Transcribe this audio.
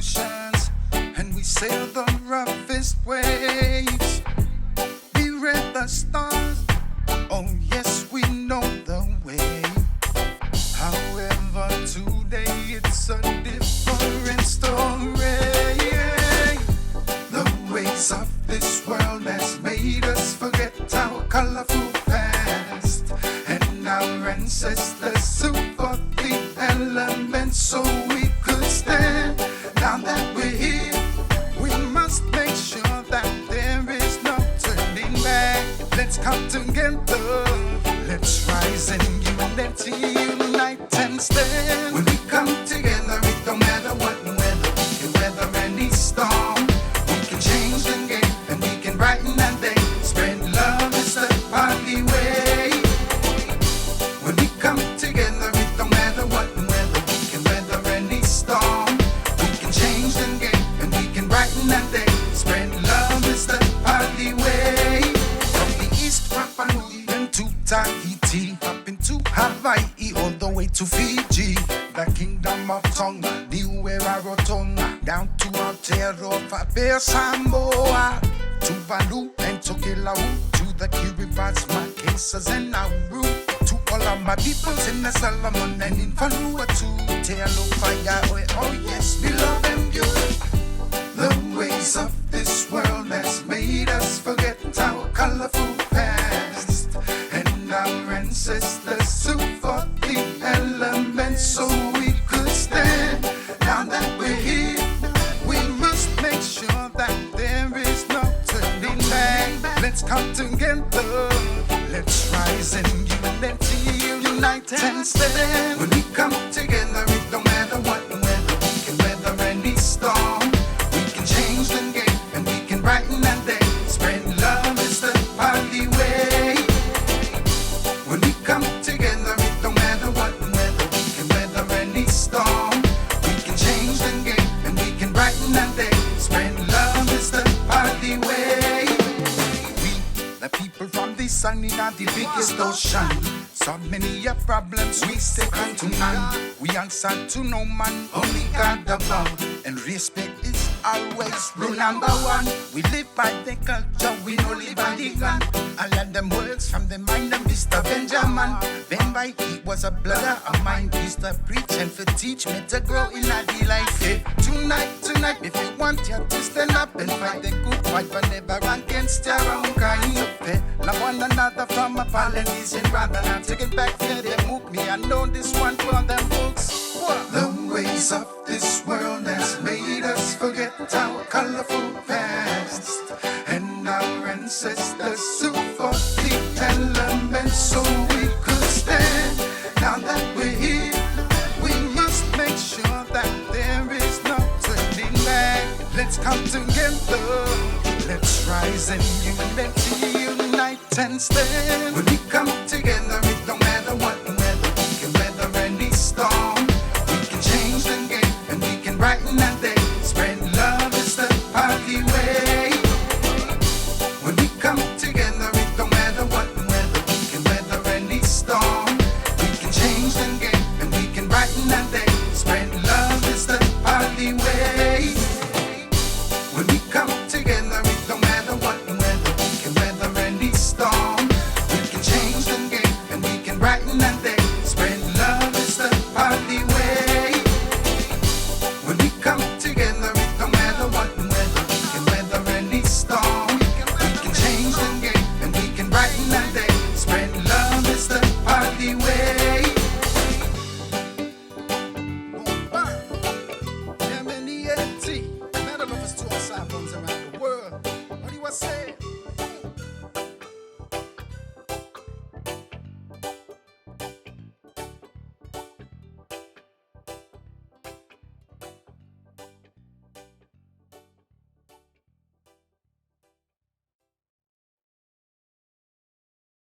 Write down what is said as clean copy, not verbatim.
oceans and we sail the roughest waves. We read the stars, oh yes, we know the way. However, today it's a different story. The ways of this world has made us forget our colorful past and our ancestors who fought the elements so we could stand. Now that we're here, we must make sure that there is no turning back. Let's come together, let's rise in unity, unite and stand. When we come together, it don't matter what weather, we can weather any storm. We can change the game and we can brighten the day. Spread love is the only way. When we come together, it don't matter what weather, we can weather any storm. We can change the game and we can brighten the day. Spread love is the only way. From the East Papua New Guinea to Tahiti, up into Hawaii, all the way to Fiji, the Kingdom of Tonga, Niue Rarotonga, down to Aotearoa, Samoa, Tuvalu and Tokelau, to the Kiribati, Marquesas and Nauru, to all of my peoples in the Solomon and in Vanuatu, Tealofa, oh yes, we love and beautiful. The ways of this world has made us forget our colorful past and our ancestors who fought the elements so we could stand. Now that we're here, we must make sure that there is no turning back. Let's come together, let's rise in unity, unite and stand. When we come together, it don't matter what weather, we can weather any storm. We can change the game and we can brighten the day. Spread love is the only way. When we come together, it don't matter what weather, we can weather any storm. We can change the game and we can brighten the day. Spread love is the only way. We, the people from the sun in the biggest ocean, so many problems we second to none. We answer to no man, only God above. And respect is always rule number one. We live by the culture, we don't live by the gun. All of them words from the mind of Mr. Benjamin. Ben by he was a brother of mine. He used to preach and for teach me to grow in a the life. Hey, tonight, if you want you to stand up and fight the good fight, but never against your own kind. Hey, love one another from a Polynesian rather than take it back here. They move me, I know this one for them books. The ways of this world has made us forget our colorful past and our ancestors who fought the elements so we could stand. Now that we're here, we must make sure that there is no turning back. Let's come together, let's rise in unity, unite and stand. When we come together, it don't matter what weather, we can weather any storm. We can change the game and we can brighten the day. Spread love is the only way. When we come together, it don't matter what weather, we can weather any storm. We can change the game and we can brighten the day.